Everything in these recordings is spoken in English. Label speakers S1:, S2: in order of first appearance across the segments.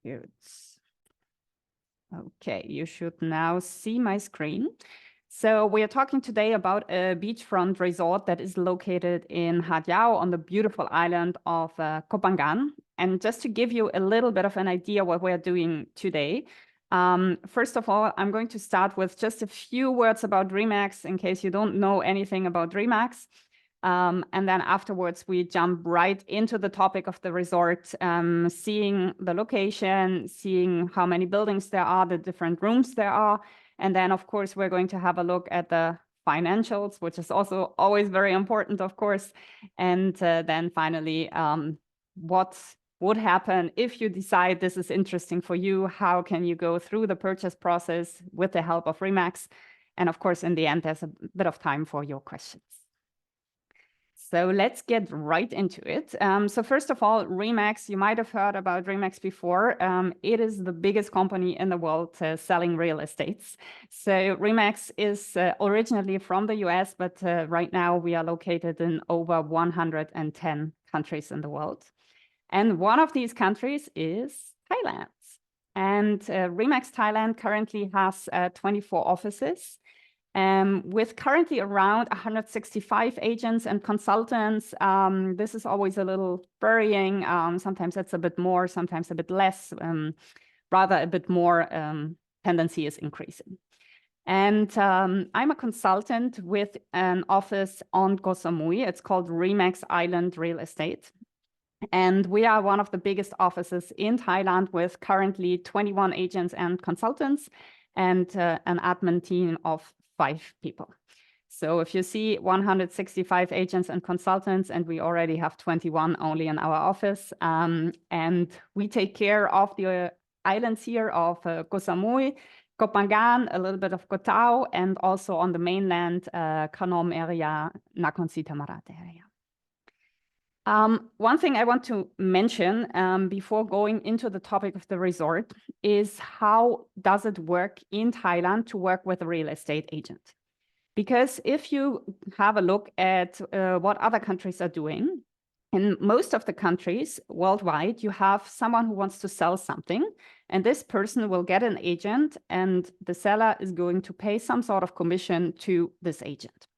S1: Good. Okay, you should now see my screen. So we are talking today about a beachfront resort that is located in Haad Yao on the beautiful island of Koh Phangan. And just to give you a little bit of an idea what we're doing today, first of all, I'm going to start with just a few words about Remax in case you don't know anything about Remax. And then afterwards, we jump right into the topic of the resort, seeing the location, seeing how many buildings there are, the different rooms there are. And then, of course, we're going to have a look at the financials, which is also always very important, of course. And then finally, what would happen if you decide this is interesting for you? How can you go through the purchase process with the help of Remax? And of course, in the end, there's a bit of time for your questions. So let's get right into it. So first of all, Remax, you might have heard about Remax before. It is the biggest company in the world selling real estates. So Remax is originally from the US, but right now we are located in over 110 countries in the world. And one of these countries is Thailand. And Remax Thailand currently has 24 offices. With currently around 165 agents and consultants. This is always a little varying. Sometimes it's a bit more, sometimes a bit less. Rather, a bit more tendency is increasing. And I'm a consultant with an office on Koh Samui. It's called Remax Island Real Estate. And we are one of the biggest offices in Thailand with currently 21 agents and consultants and an admin team of 5 people. So if you see 165 agents and consultants, and we already have 21 only in our office, and we take care of the islands here of Koh Samui, Koh Phangan, a little bit of Koh Tao, and also on the mainland, Kranom area, Nakhon Si Thammarat area. One thing I want to mention before going into the topic of the resort is how does it work in Thailand to work with a real estate agent? Because if you have a look at what other countries are doing, in most of the countries worldwide, you have someone who wants to sell something, and this person will get an agent, and the seller is going to pay some sort of commission to this agent.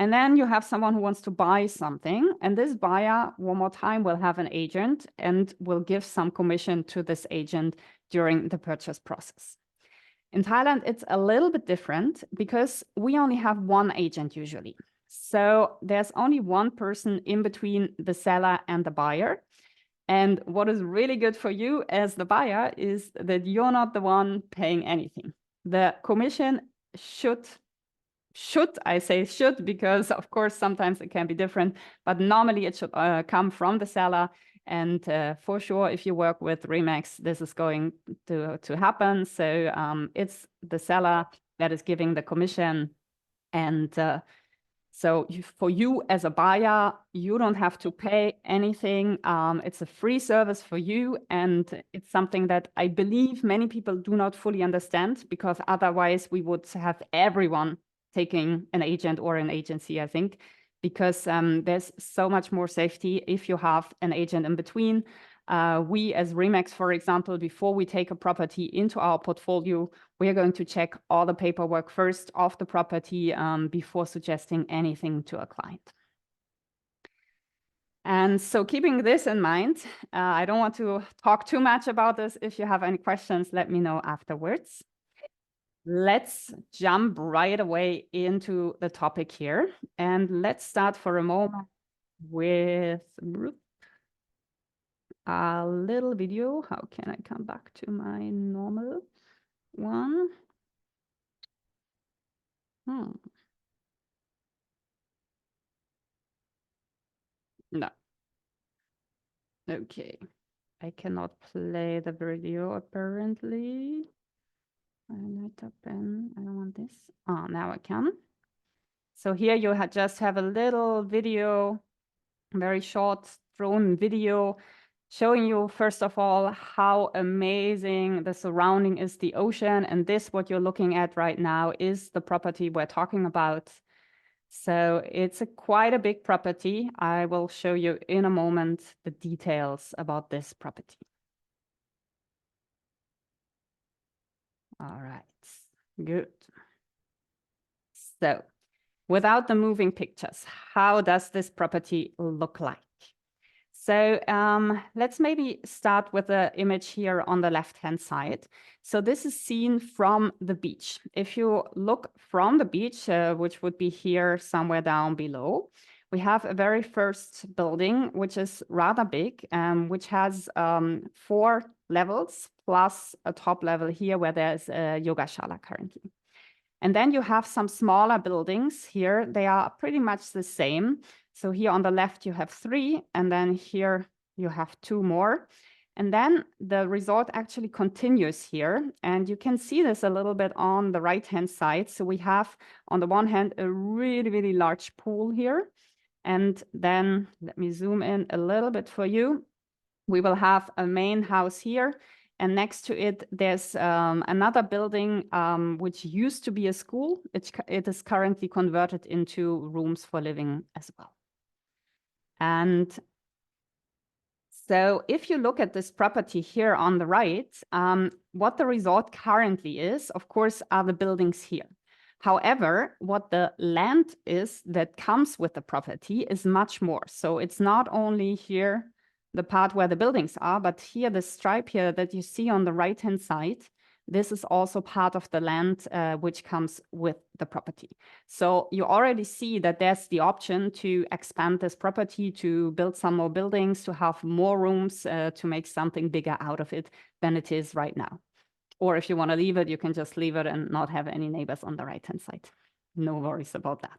S1: And then you have someone who wants to buy something, and this buyer, one more time, will have an agent and will give some commission to this agent during the purchase process. In Thailand, it's a little bit different because we only have one agent usually. So there's only one person in between the seller and the buyer. And what is really good for you as the buyer is that you're not the one paying anything. The commission should, I say should, because of course, sometimes it can be different, but normally it should come from the seller. And for sure, if you work with Remax, this is going to happen. So it's the seller that is giving the commission. And so for you as a buyer, you don't have to pay anything. It's a free service for you. And it's something that I believe many people do not fully understand, because otherwise we would have everyone taking an agent or an agency, I think, because there's so much more safety if you have an agent in between. We as Remax, for example, before we take a property into our portfolio, we are going to check all the paperwork first of the property before suggesting anything to a client. And so keeping this in mind, I don't want to talk too much about this. If you have any questions, let me know afterwards. Let's jump right away into the topic here. And let's start for a moment with a little video. How can I come back to my normal one? No. Okay. I cannot play the video apparently. I don't want this. Oh, now I can. So here you just have a little video, very short drone video, showing you, first of all, how amazing the surrounding is, the ocean. And this, what you're looking at right now, is the property we're talking about. So it's quite a big property. I will show you in a moment the details about this property. All right, good. So without the moving pictures, how does this property look like? So let's maybe start with the image here on the left-hand side. So this is seen from the beach. If you look from the beach, which would be here somewhere down below, we have a very first building, which is rather big, which has 4 levels plus a top level here where there's a yoga shala currently. And then you have some smaller buildings here. They are pretty much the same. So here on the left, you have 3, and then here you have 2 more. And then the resort actually continues here. And you can see this a little bit on the right-hand side. So we have, on the one hand, a really, really large pool here. And then let me zoom in a little bit for you. We will have a main house here. And next to it, there's another building which used to be a school. It is currently converted into rooms for living as well. And so if you look at this property here on the right, what the resort currently is, of course, are the buildings here. However, what the land is that comes with the property is much more. So it's not only here the part where the buildings are, but here the stripe here that you see on the right-hand side, this is also part of the land which comes with the property. So you already see that there's the option to expand this property, to build some more buildings, to have more rooms, to make something bigger out of it than it is right now. Or if you want to leave it, you can just leave it and not have any neighbors on the right-hand side. No worries about that.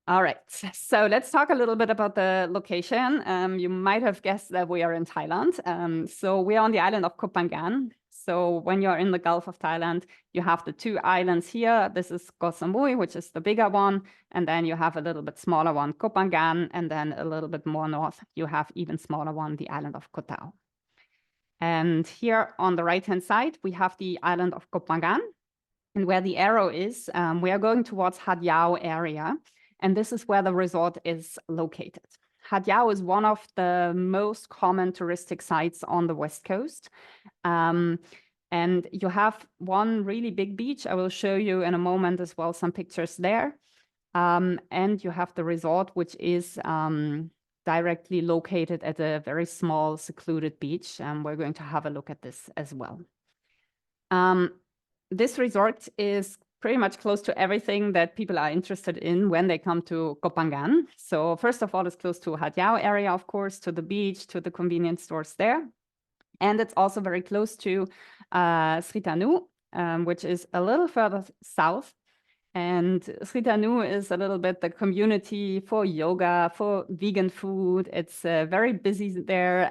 S1: All right, so let's talk a little bit about the location. You might have guessed that we are in Thailand. So we are on the island of Koh Phangan. So when you're in the Gulf of Thailand, you have the 2 islands here. This is Koh Samui, which is the bigger one. And then you have a little bit smaller one, Koh Phangan. And then a little bit more north, you have even smaller one, the island of Koh Tao. And here on the right-hand side, we have the island of Koh Phangan. And where the arrow is, we are going towards Haad Yao area. And this is where the resort is located. Haad Yao is one of the most common touristic sites on the West Coast. And you have one really big beach. I will show you in a moment as well some pictures there. And you have the resort, which is directly located at a very small, secluded beach. We're going to have a look at this as well. This resort is pretty much close to everything that people are interested in when they come to Koh Phangan. So first of all, it's close to Haad Yao area, of course, to the beach, to the convenience stores there. And it's also very close to Sri Tanu, which is a little further south. And Sri Tanu is a little bit the community for yoga, for vegan food. It's very busy there,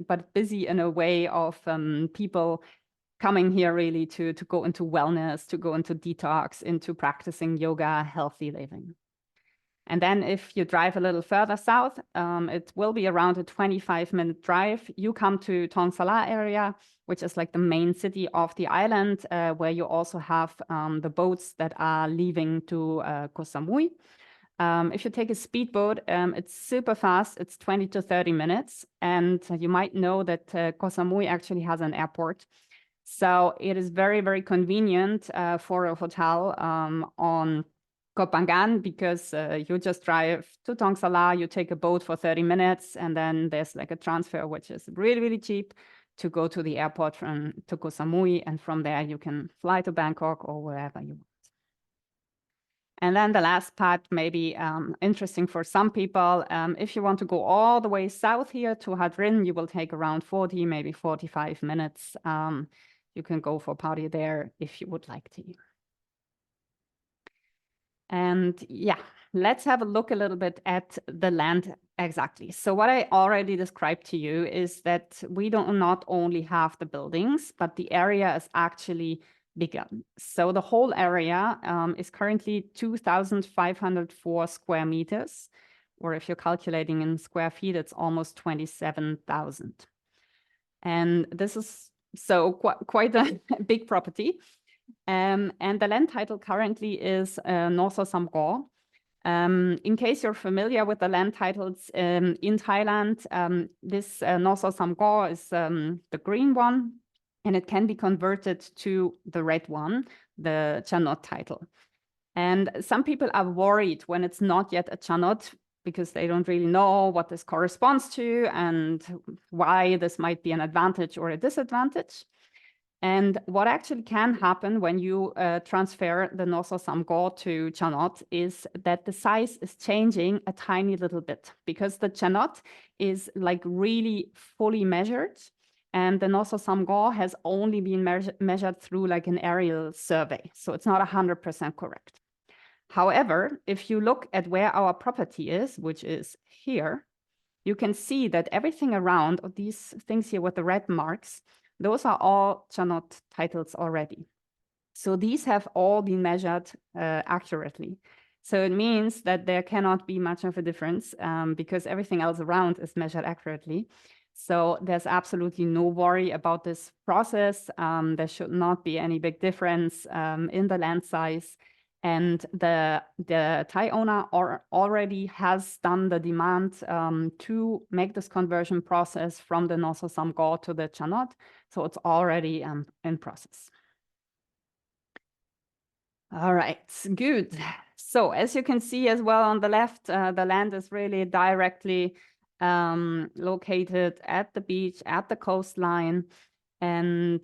S1: but busy in a way of people coming here really to go into wellness, to go into detox, into practicing yoga, healthy living. And then if you drive a little further south, it will be around a 25-minute drive. You come to Thong Sala area, which is like the main city of the island, where you also have the boats that are leaving to Koh Samui. If you take a speedboat, it's super fast. It's 20 to 30 minutes. And you might know that Koh Samui actually has an airport. So it is very, very convenient for a hotel on Koh Phangan because you just drive to Thong Sala, you take a boat for 30 minutes, and then there's like a transfer, which is really, really cheap to go to the airport to Koh Samui. And from there, you can fly to Bangkok or wherever you want. And then the last part may be interesting for some people. If you want to go all the way south here to Hat Rin, you will take around 40, maybe 45 minutes. You can go for a party there if you would like to. And yeah, let's have a look a little bit at the land exactly. So what I already described to you is that we not only have the buildings, but the area is actually bigger. So the whole area is currently 2,504 square meters, or if you're calculating in square feet, it's almost 27,000. And this is so quite a big property. And the land title currently is Nosa Samgor. In case you're familiar with the land titles in Thailand, this Nosa Samgor is the green one. and it can be converted to the red one, the Chanot title. And some people are worried when it's not yet a Chanot because they don't really know what this corresponds to and why this might be an advantage or a disadvantage. And what actually can happen when you transfer the Nosso Samgor to Chanot is that the size is changing a tiny little bit because the Chanot is like really fully measured, and the Nosso Samgor has only been measured through like an aerial survey. So it's not 100% correct. However, if you look at where our property is, which is here, you can see that everything around these things here with the red marks, those are all Chanot titles already. So these have all been measured accurately. So it means that there cannot be much of a difference because everything else around is measured accurately. So there's absolutely no worry about this process. There should not be any big difference in the land size. And the Thai owner already has done the demand to make this conversion process from the Nosso Samgor to the Chanot. So it's already in process. All right, good. So as you can see as well on the left, the land is really directly located at the beach, at the coastline. And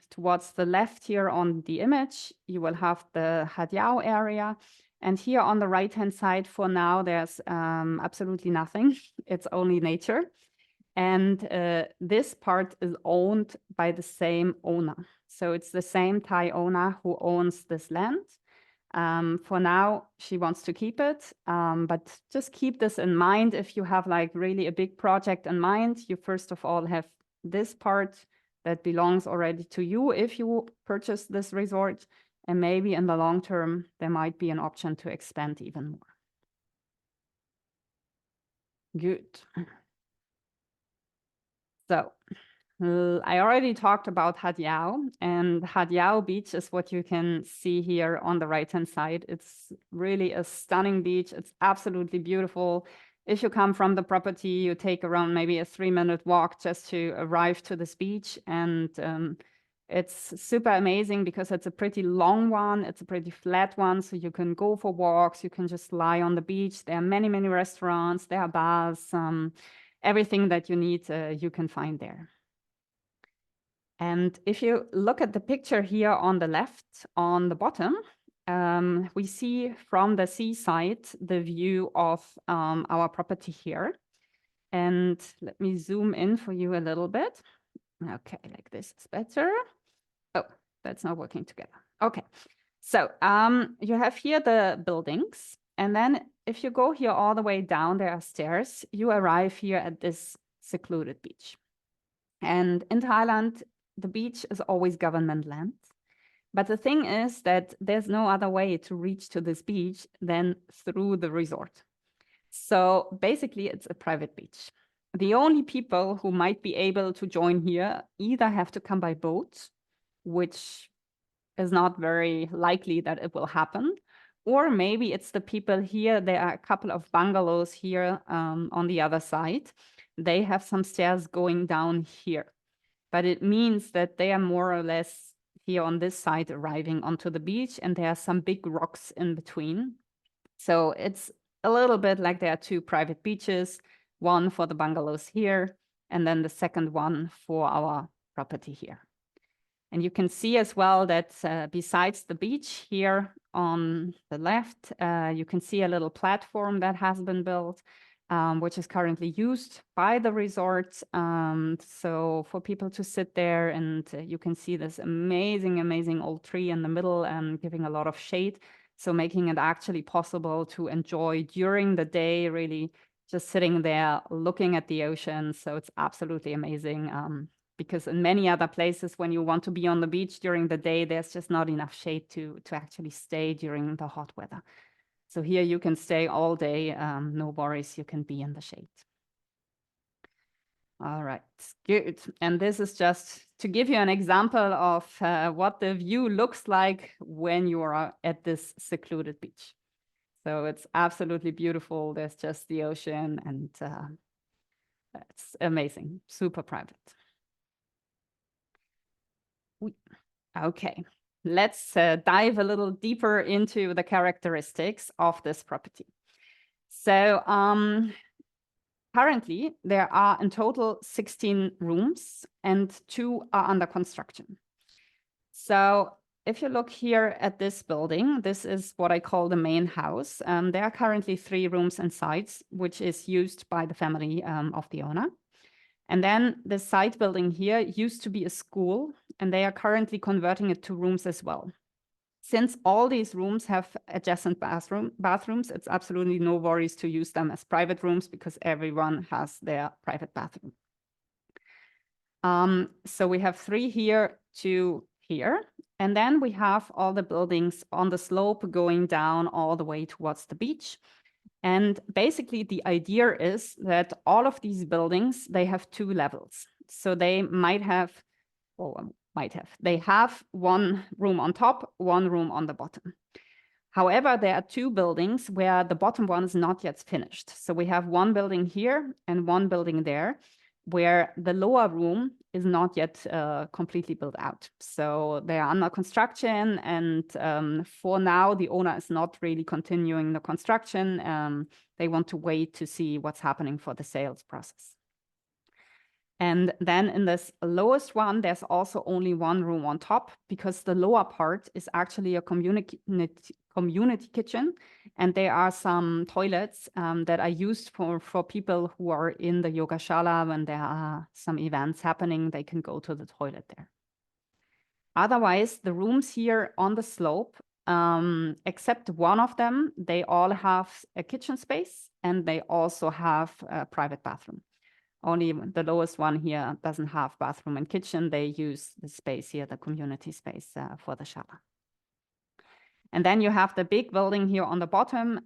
S1: towards the left here on the image, you will have the Haad Yao area. And here on the right-hand side, for now, there's absolutely nothing. It's only nature. And this part is owned by the same owner. So it's the same Thai owner who owns this land. For now, she wants to keep it, but just keep this in mind. If you have like really a big project in mind, you first of all have this part that belongs already to you if you purchase this resort. And maybe in the long term, there might be an option to expand even more. Good. So I already talked about Haad Yao, and Haad Yao beach is what you can see here on the right-hand side. It's really a stunning beach. It's absolutely beautiful. If you come from the property, you take around maybe a 3-minute walk just to arrive to this beach. And it's super amazing because it's a pretty long one. It's a pretty flat one. So you can go for walks. You can just lie on the beach. There are many, many restaurants. There are bars. Everything that you need, you can find there. And if you look at the picture here on the left, on the bottom, we see from the seaside the view of our property here. And let me zoom in for you a little bit. Okay, like this is better. Oh, that's not working together. Okay, so you have here the buildings. And then if you go here all the way down, there are stairs. You arrive here at this secluded beach. And in Thailand, the beach is always government land. But the thing is that there's no other way to reach to this beach than through the resort. So basically, it's a private beach. The only people who might be able to join here either have to come by boat, which is not very likely that it will happen, or maybe it's the people here. There are a couple of bungalows here on the other side. They have some stairs going down here. But it means that they are more or less here on this side arriving onto the beach, and there are some big rocks in between. So it's a little bit like there are two private beaches, one for the bungalows here, and then the second one for our property here. And you can see as well that besides the beach here on the left, you can see a little platform that has been built, which is currently used by the resort. So for people to sit there, and you can see this amazing, amazing old tree in the middle and giving a lot of shade. So making it actually possible to enjoy during the day, really just sitting there looking at the ocean. So it's absolutely amazing. Because in many other places, when you want to be on the beach during the day, there's just not enough shade to actually stay during the hot weather. So here you can stay all day, no worries, you can be in the shade. All right, good. And this is just to give you an example of what the view looks like when you are at this secluded beach. So it's absolutely beautiful. There's just the ocean, and it's amazing, super private. Okay, let's dive a little deeper into the characteristics of this property. So currently, there are in total 16 rooms and 2 are under construction. So if you look here at this building, this is what I call the main house. There are currently 3 rooms inside, which is used by the family of the owner. And then the side building here used to be a school, and they are currently converting it to rooms as well. Since all these rooms have adjacent bathrooms, it's absolutely no worries to use them as private rooms because everyone has their private bathroom. So we have 3 here, 2 here, and then we have all the buildings on the slope going down all the way towards the beach. And basically the idea is that all of these buildings, they have 2 levels. So they they have 1 room on top, 1 room on the bottom. However, there are 2 buildings where the bottom one is not yet finished. So we have 1 building here and 1 building there, where the lower room is not yet completely built out. So they are under construction, and for now, the owner is not really continuing the construction. They want to wait to see what's happening for the sales process. And then in this lowest one, there's also only 1 room on top because the lower part is actually a community kitchen. And there are some toilets that are used for people who are in the yoga shala. When there are some events happening, they can go to the toilet there. Otherwise, the rooms here on the slope, except one of them, they all have a kitchen space and they also have a private bathroom. Only the lowest one here doesn't have bathroom and kitchen. They use the space here, the community space for the shala. And then you have the big building here on the bottom,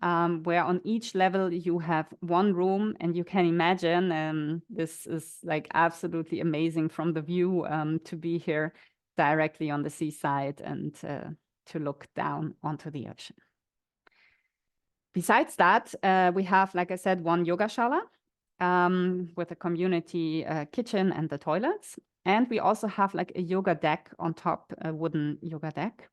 S1: where on each level you have 1 room. And you can imagine this is like absolutely amazing from the view to be here directly on the seaside and to look down onto the ocean. Besides that, we have, like I said, 1 yoga shala with a community kitchen and the toilets. And we also have like a yoga deck on top, a wooden yoga deck.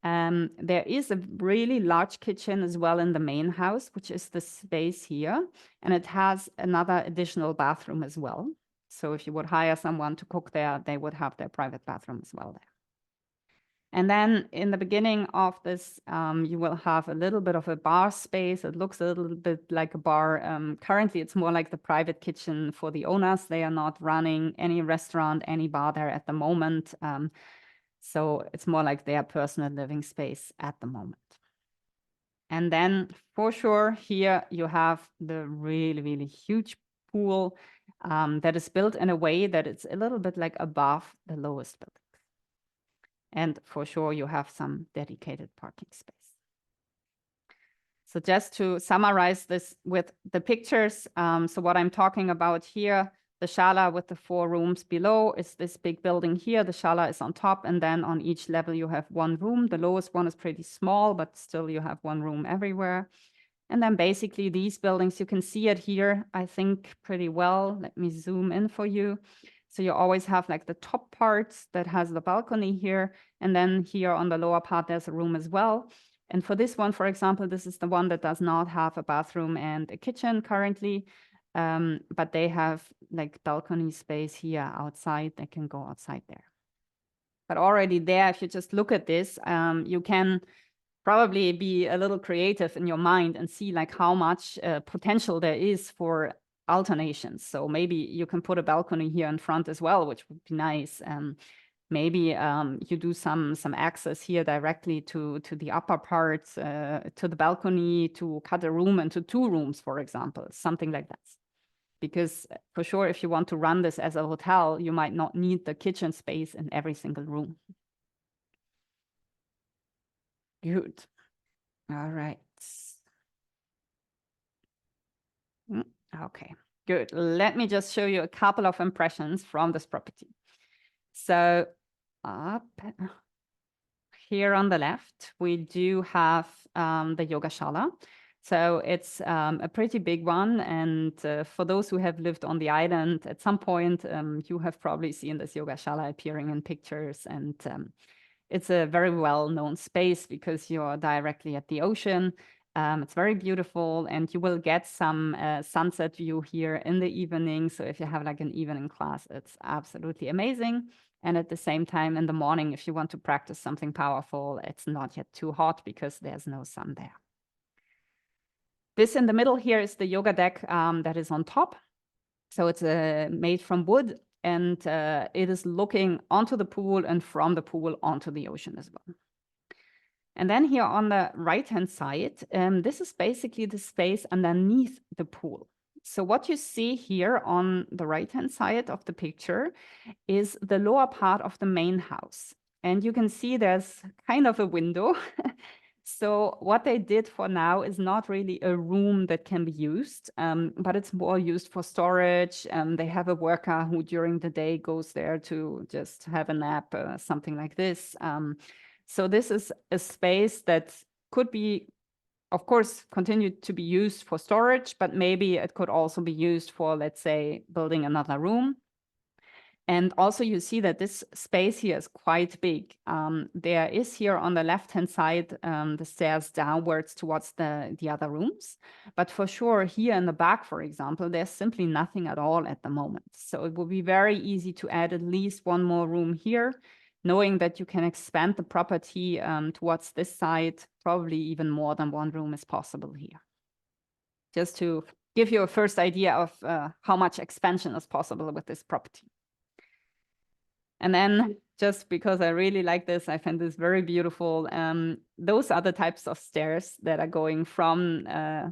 S1: There is a really large kitchen as well in the main house, which is the space here. And it has another additional bathroom as well. So if you would hire someone to cook there, they would have their private bathroom as well there. And then in the beginning of this, you will have a little bit of a bar space. It looks a little bit like a bar. Currently, it's more like the private kitchen for the owners. They are not running any restaurant, any bar there at the moment. So it's more like their personal living space at the moment. And then for sure, here you have the really, really huge pool that is built in a way that it's a little bit like above the lowest building. And for sure, you have some dedicated parking space. So just to summarize this with the pictures, so what I'm talking about here, the shala with the 4 rooms below is this big building here. The shala is on top, and then on each level you have 1 room. The lowest one is pretty small, but still you have 1 room everywhere. And then basically these buildings, you can see it here, I think pretty well. Let me zoom in for you. So you always have like the top parts that has the balcony here. And then here on the lower part, there's a room as well. And for this one, for example, this is the one that does not have a bathroom and a kitchen currently. But they have like balcony space here outside. They can go outside there. But already there, if you just look at this, you can probably be a little creative in your mind and see like how much potential there is for alternations. So maybe you can put a balcony here in front as well, which would be nice. Maybe you do some access here directly to the upper parts, to the balcony, to cut a room into 2 rooms, for example, something like that. Because for sure, if you want to run this as a hotel, you might not need the kitchen space in every single room. Good. All right. Okay, good. Let me just show you a couple of impressions from this property. So up here on the left, we do have the yoga shala. So it's a pretty big one. And for those who have lived on the island, at some point, you have probably seen this yoga shala appearing in pictures. And it's a very well-known space because you're directly at the ocean. It's very beautiful, and you will get some sunset view here in the evening. So if you have like an evening class, it's absolutely amazing. And at the same time, in the morning, if you want to practice something powerful, it's not yet too hot because there's no sun there. This in the middle here is the yoga deck that is on top. So it's made from wood, and it is looking onto the pool and from the pool onto the ocean as well. And then here on the right-hand side, this is basically the space underneath the pool. So what you see here on the right-hand side of the picture is the lower part of the main house. And you can see there's kind of a window. So what they did for now is not really a room that can be used, but it's more used for storage. They have a worker who during the day goes there to just have a nap, something like this. So this is a space that could be, of course, continued to be used for storage, but maybe it could also be used for, let's say, building another room. And also you see that this space here is quite big. There is here on the left-hand side, the stairs downwards towards the other rooms. But for sure, here in the back, for example, there's simply nothing at all at the moment. So it will be very easy to add at least one more room here, knowing that you can expand the property towards this side. Probably even more than one room is possible here. Just to give you a first idea of how much expansion is possible with this property. And then just because I really like this, I find this very beautiful. Those are the types of stairs that are going from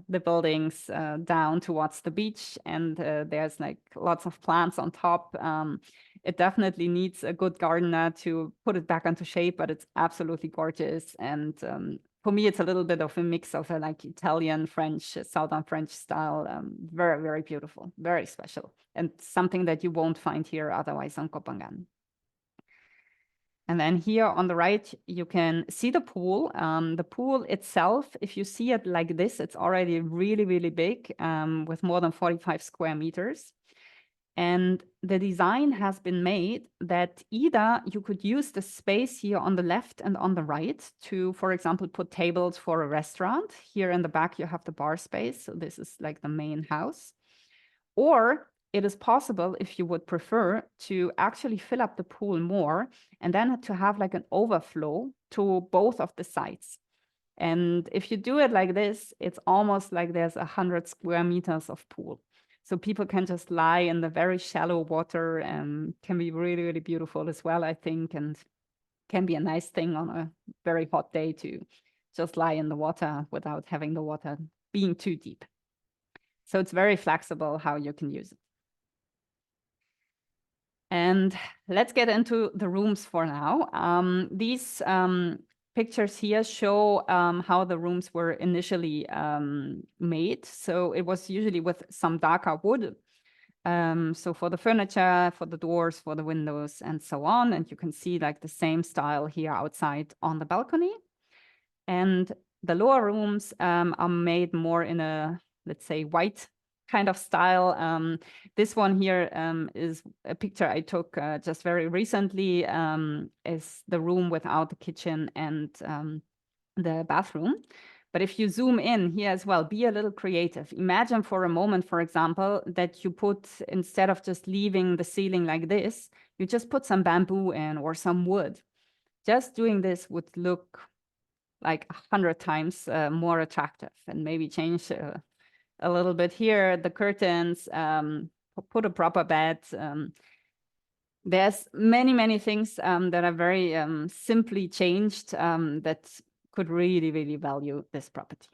S1: the buildings down towards the beach. And there's like lots of plants on top. It definitely needs a good gardener to put it back into shape, but it's absolutely gorgeous. And for me, it's a little bit of a mix of a like Italian, French, Southern French style. Very, very beautiful, very special. And something that you won't find here otherwise on Koh Phangan. And then here on the right, you can see the pool. The pool itself, if you see it like this, it's already really, really big with more than 45 square meters. And the design has been made that either you could use the space here on the left and on the right to, for example, put tables for a restaurant. Here in the back, you have the bar space. So this is like the main house. Or it is possible, if you would prefer, to actually fill up the pool more and then to have like an overflow to both of the sides. And if you do it like this, it's almost like there's 100 square meters of pool. So people can just lie in the very shallow water and can be really, really beautiful as well, I think, and can be a nice thing on a very hot day to just lie in the water without having the water being too deep. So it's very flexible how you can use it. And let's get into the rooms for now. These pictures here show how the rooms were initially made. So it was usually with some darker wood. So for the furniture, for the doors, for the windows, and so on. And you can see like the same style here outside on the balcony. And the lower rooms are made more in a, let's say, white kind of style. This one here is a picture I took just very recently, is the room without the kitchen and the bathroom. But if you zoom in here as well, be a little creative. Imagine for a moment, for example, that you put, instead of just leaving the ceiling like this, you just put some bamboo in or some wood. Just doing this would look like 100 times more attractive, and maybe change a little bit here, the curtains, put a proper bed. There's many, many things that are very simply changed that could really, really value this property.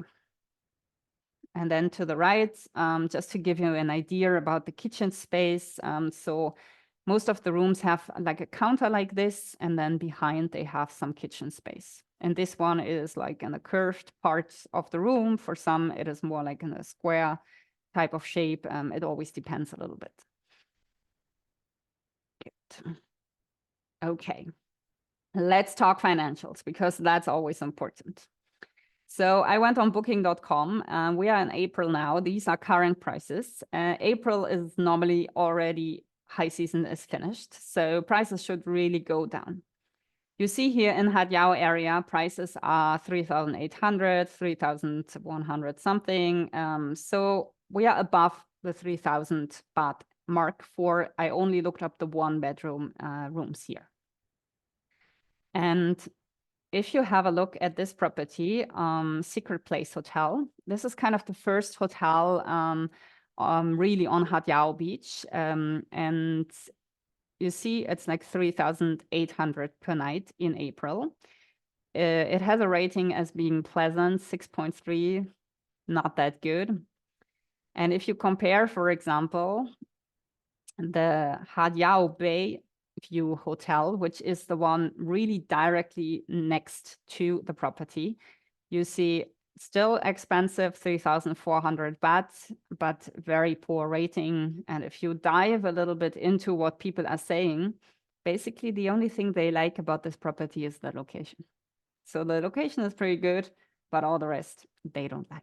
S1: And then to the right, just to give you an idea about the kitchen space. So most of the rooms have like a counter like this, and then behind they have some kitchen space. And this one is like in a curved part of the room. For some, it is more like in a square type of shape. It always depends a little bit. Good. Okay, let's talk financials, because that's always important. So I went on booking.com. We are in April now. These are current prices. April is normally already high season is finished, so prices should really go down. You see here in Haad Yao area, prices are 3,800, 3,100 something. So we are above the 3,000 baht mark for, I only looked up the 1-bedroom rooms here. And if you have a look at this property, Secret Place Hotel, this is kind of the first hotel really on Haad Yao Beach. And you see it's like 3,800 per night in April. It has a rating as being pleasant, 6.3, not that good. And if you compare, for example, the Haad Yao Bay View Hotel, which is the one really directly next to the property, you see still expensive, 3,400 baht, but very poor rating. And if you dive a little bit into what people are saying, basically the only thing they like about this property is the location. So the location is pretty good, but all the rest they don't like.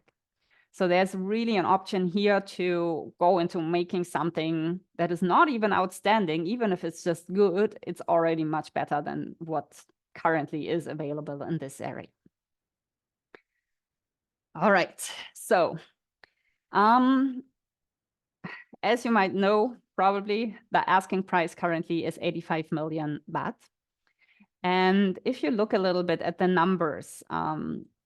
S1: So there's really an option here to go into making something that is not even outstanding. Even if it's just good, it's already much better than what currently is available in this area. All right, so as you might know, probably the asking price currently is 85 million baht. And if you look a little bit at the numbers,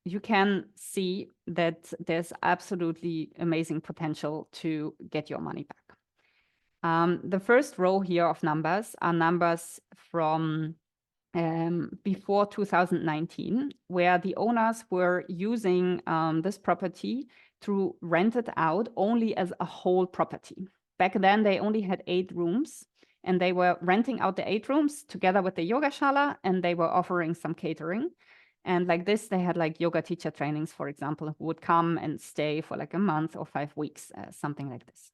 S1: you can see that there's absolutely amazing potential to get your money back. The first row here of numbers are numbers from before 2019, where the owners were using this property to rent it out only as a whole property. Back then, they only had 8 rooms, and they were renting out the 8 rooms together with the yoga shala, and they were offering some catering. And like this, they had like yoga teacher trainings, for example, who would come and stay for like a month or 5 weeks, something like this.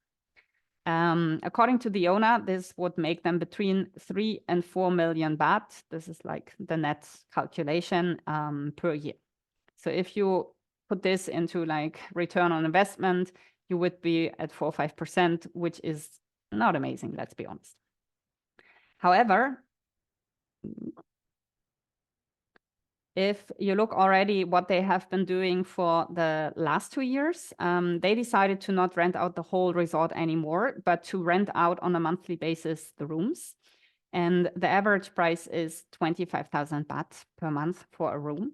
S1: According to the owner, this would make them between 3 and 4 million baht. This is like the net calculation per year. So if you put this into like return on investment, you would be at 4 or 5%, which is not amazing, let's be honest. However, if you look already what they have been doing for the last 2 years, they decided to not rent out the whole resort anymore, but to rent out on a monthly basis the rooms. And the average price is 25,000 baht per month for a room.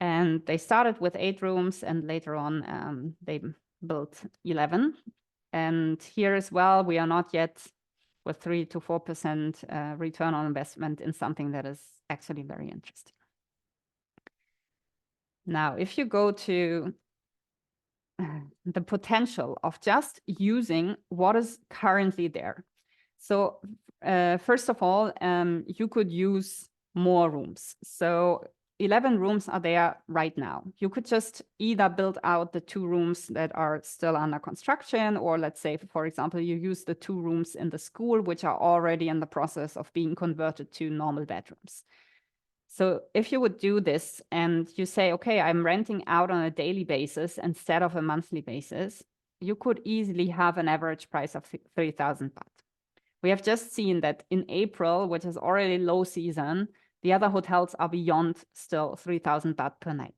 S1: And they started with 8 rooms, and later on they built 11. And here as well, we are not yet with 3 to 4% return on investment in something that is actually very interesting. Now, if you go to the potential of just using what is currently there. So first of all, you could use more rooms. So 11 rooms are there right now. You could just either build out the 2 rooms that are still under construction, or let's say, for example, you use the 2 rooms in the school, which are already in the process of being converted to normal bedrooms. So if you would do this and you say, okay, I'm renting out on a daily basis instead of a monthly basis, you could easily have an average price of 3,000 baht. We have just seen that in April, which is already low season, the other hotels are beyond still 3,000 baht per night.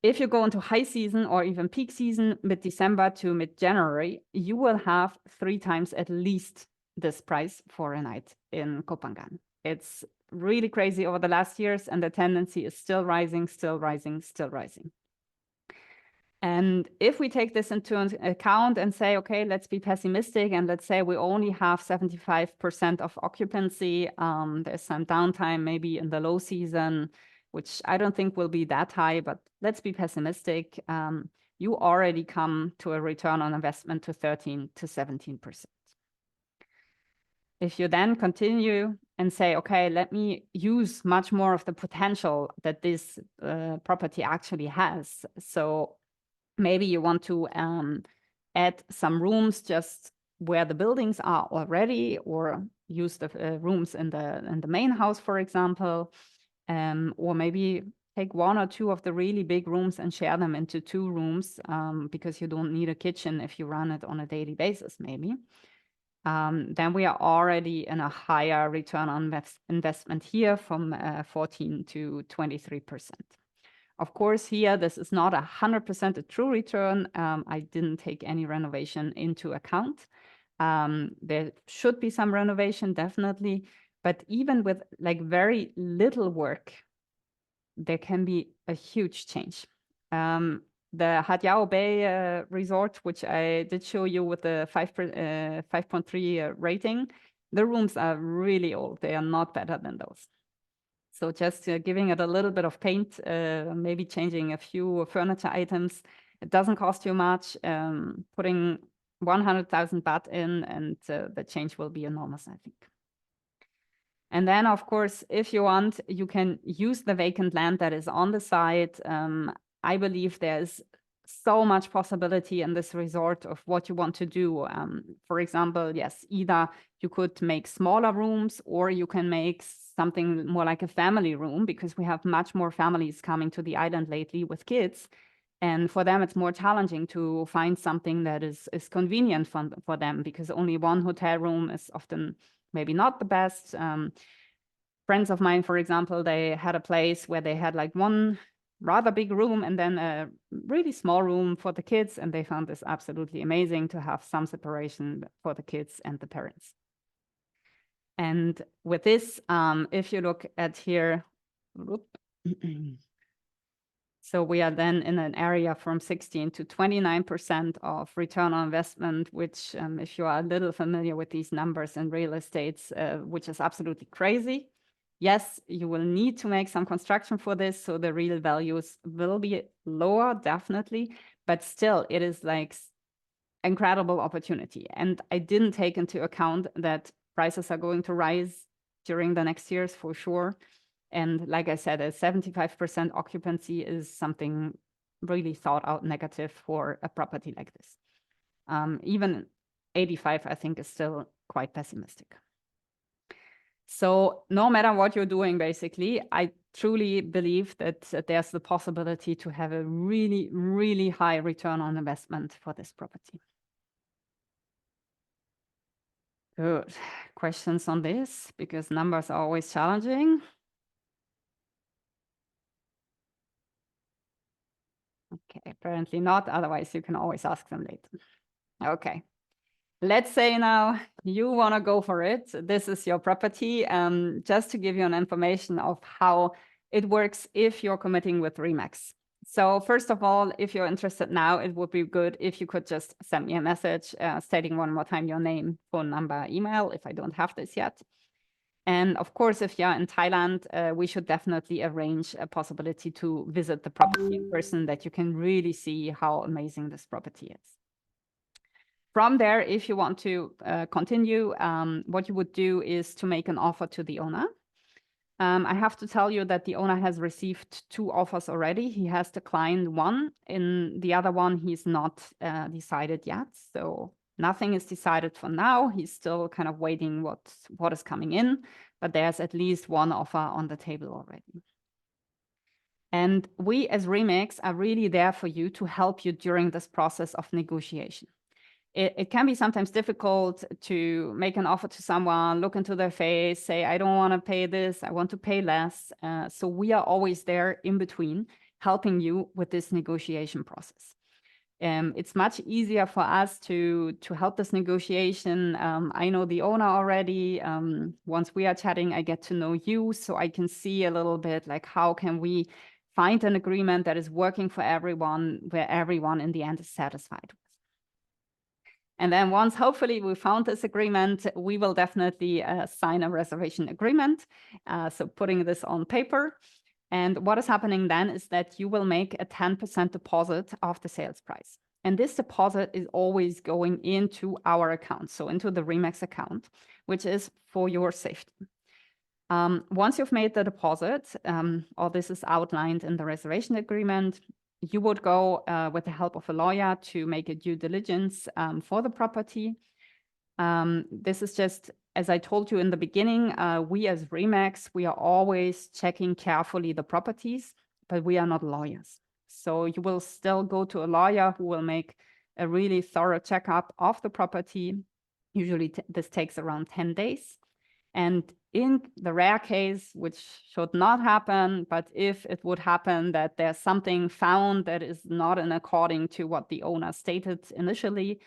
S1: If you go into high season or even peak season, mid-December to mid-January, you will have 3 times at least this price for a night in Koh Phangan. It's really crazy over the last years, and the tendency is still rising, still rising, still rising. And if we take this into account and say, okay, let's be pessimistic, and let's say we only have 75% of occupancy, there's some downtime maybe in the low season, which I don't think will be that high, but let's be pessimistic. You already come to a return on investment to 13 to 17%. If you then continue and say, okay, let me use much more of the potential that this property actually has. So maybe you want to add some rooms just where the buildings are already, or use the rooms in the main house, for example, or maybe take one or two of the really big rooms and share them into 2 rooms, because you don't need a kitchen if you run it on a daily basis, maybe. Then we are already in a higher return on investment here from 14 to 23%. Of course, here, this is not 100% a true return. I didn't take any renovation into account. There should be some renovation, definitely. But even with like very little work, there can be a huge change. The Haad Yao Bay resort, which I did show you with the 5.3 rating, the rooms are really old. They are not better than those. So just giving it a little bit of paint, maybe changing a few furniture items. It doesn't cost you much. Putting 100,000 baht in, and the change will be enormous, I think. And then, of course, if you want, you can use the vacant land that is on the site. I believe there's so much possibility in this resort of what you want to do. For example, yes, either you could make smaller rooms, or you can make something more like a family room, because we have much more families coming to the island lately with kids. And for them, it's more challenging to find something that is convenient for them, because only one hotel room is often maybe not the best. Friends of mine, for example, they had a place where they had like one rather big room and then a really small room for the kids. And they found this absolutely amazing to have some separation for the kids and the parents. And with this, if you look at here, so we are then in an area from 16 to 29% of return on investment, which if you are a little familiar with these numbers in real estate, which is absolutely crazy. Yes, you will need to make some construction for this, so the real values will be lower, definitely, but still it is like incredible opportunity. And I didn't take into account that prices are going to rise during the next years for sure. And like I said, a 75% occupancy is something really thought out negative for a property like this. Even 85, I think, is still quite pessimistic. So no matter what you're doing, basically, I truly believe that there's the possibility to have a really, really high return on investment for this property. Good. Questions on this? Because numbers are always challenging. Okay, apparently not. Otherwise, you can always ask them later. Okay. Let's say now you want to go for it. This is your property. Just to give you an information of how it works if you're committing with Remax. So first of all, if you're interested now, it would be good if you could just send me a message stating one more time your name, phone number, email, if I don't have this yet. And of course, if you're in Thailand, we should definitely arrange a possibility to visit the property in person, that you can really see how amazing this property is. From there, if you want to continue, what you would do is to make an offer to the owner. I have to tell you that the owner has received 2 offers already. He has declined one. In the other one, he's not decided yet. So nothing is decided for now. He's still kind of waiting what is coming in, but there's at least one offer on the table already. And we as Remax are really there for you to help you during this process of negotiation. It can be sometimes difficult to make an offer to someone, look into their face, say, I don't want to pay this, I want to pay less. So we are always there in between, helping you with this negotiation process. It's much easier for us to help this negotiation. I know the owner already. Once we are chatting, I get to know you, so I can see a little bit like how can we find an agreement that is working for everyone, where everyone in the end is satisfied. And then once, hopefully, we found this agreement, we will definitely sign a reservation agreement. So putting this on paper. And what is happening then is that you will make a 10% deposit of the sales price. And this deposit is always going into our account, so into the Remax account, which is for your safety. Once you've made the deposit, all this is outlined in the reservation agreement, you would go with the help of a lawyer to make a due diligence for the property. This is just, as I told you in the beginning, we as Remax, we are always checking carefully the properties. but we are not lawyers. So you will still go to a lawyer who will make a really thorough checkup of the property. Usually this takes around 10 days. And in the rare case, which should not happen, but if it would happen that there's something found that is not in according to what the owner stated initially,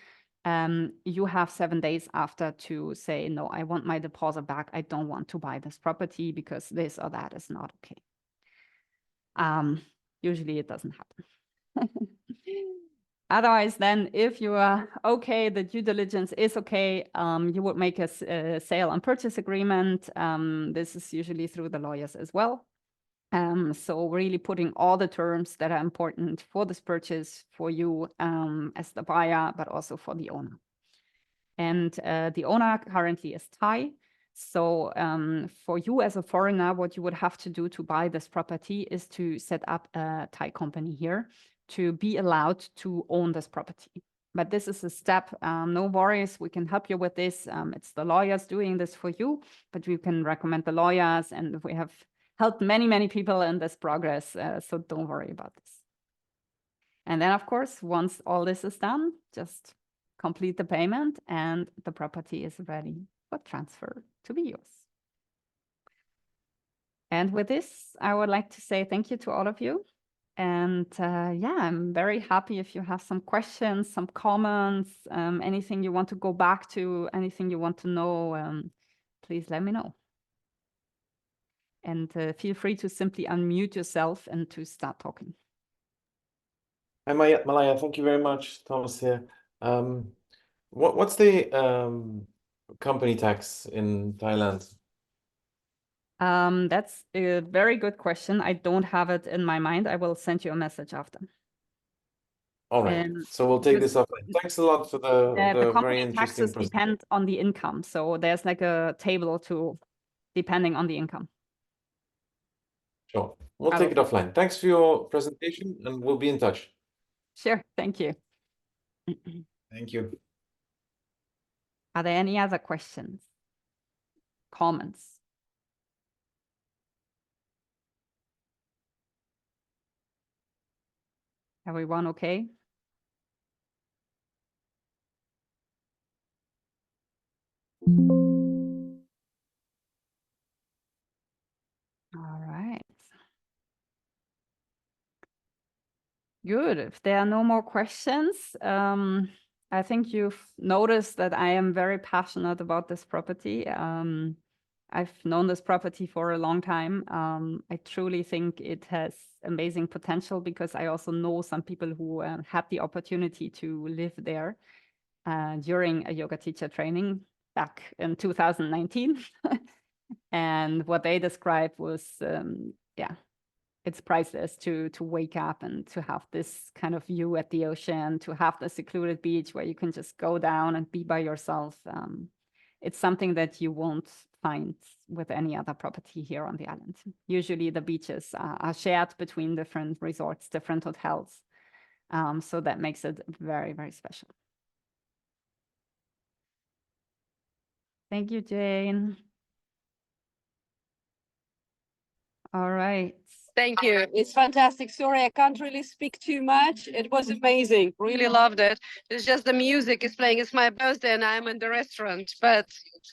S1: you have 7 days after to say, no, I want my deposit back. I don't want to buy this property because this or that is not okay. Usually it doesn't happen. Otherwise, then, if you are okay, the due diligence is okay, you would make a sale and purchase agreement. This is usually through the lawyers as well. So really putting all the terms that are important for this purchase for you as the buyer, but also for the owner. And the owner currently is Thai. So for you as a foreigner, what you would have to do to buy this property is to set up a Thai company here to be allowed to own this property. But this is a step, no worries, we can help you with this. It's the lawyers doing this for you, but you can recommend the lawyers, and we have helped many, many people in this progress, so don't worry about this. And then, of course, once all this is done, just complete the payment and the property is ready for transfer to be yours. And with this, I would like to say thank you to all of you. And yeah, I'm very happy if you have some questions, some comments, anything you want to go back to, anything you want to know, please let me know. And feel free to simply unmute yourself and to start talking.
S2: Hi, Malaya, thank you very much. Thomas here. What's the company tax in Thailand?
S1: That's a very good question. I don't have it in my mind. I will send you a message after.
S2: All right, so we'll take this offline. Thanks a lot for the very
S1: company
S2: interesting
S1: taxes depend on the income. So there's like a table to depending on the income.
S2: Sure, we'll take it offline. Thanks for your presentation, and we'll be in touch.
S1: Sure, thank you.
S2: Thank you.
S1: Are there any other questions, comments? Everyone okay? All right. Good. If there are no more questions, I think you've noticed that I am very passionate about this property. I've known this property for a long time. I truly think it has amazing potential because I also know some people who had the opportunity to live there during a yoga teacher training back in 2019. And what they described was, yeah, it's priceless to wake up and to have this kind of view at the ocean, to have the secluded beach where you can just go down and be by yourself. It's something that you won't find with any other property here on the island. Usually the beaches are shared between different resorts, different hotels. So that makes it very, very special. Thank you, Jane. All right.
S3: Thank you. It's fantastic. Sorry, I can't really speak too much. It was amazing. Really loved it. It's just the music is playing. It's my birthday and I'm in the restaurant, but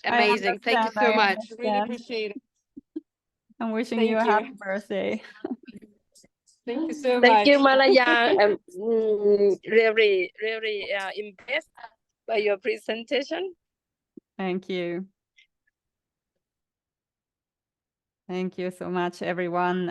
S3: amazing. Thank you so much. Really appreciate it.
S1: I'm wishing you a happy birthday.
S3: Thank you so much.
S4: Thank you, Malaya. I'm really impressed by your presentation.
S1: Thank you. Thank you so much, everyone.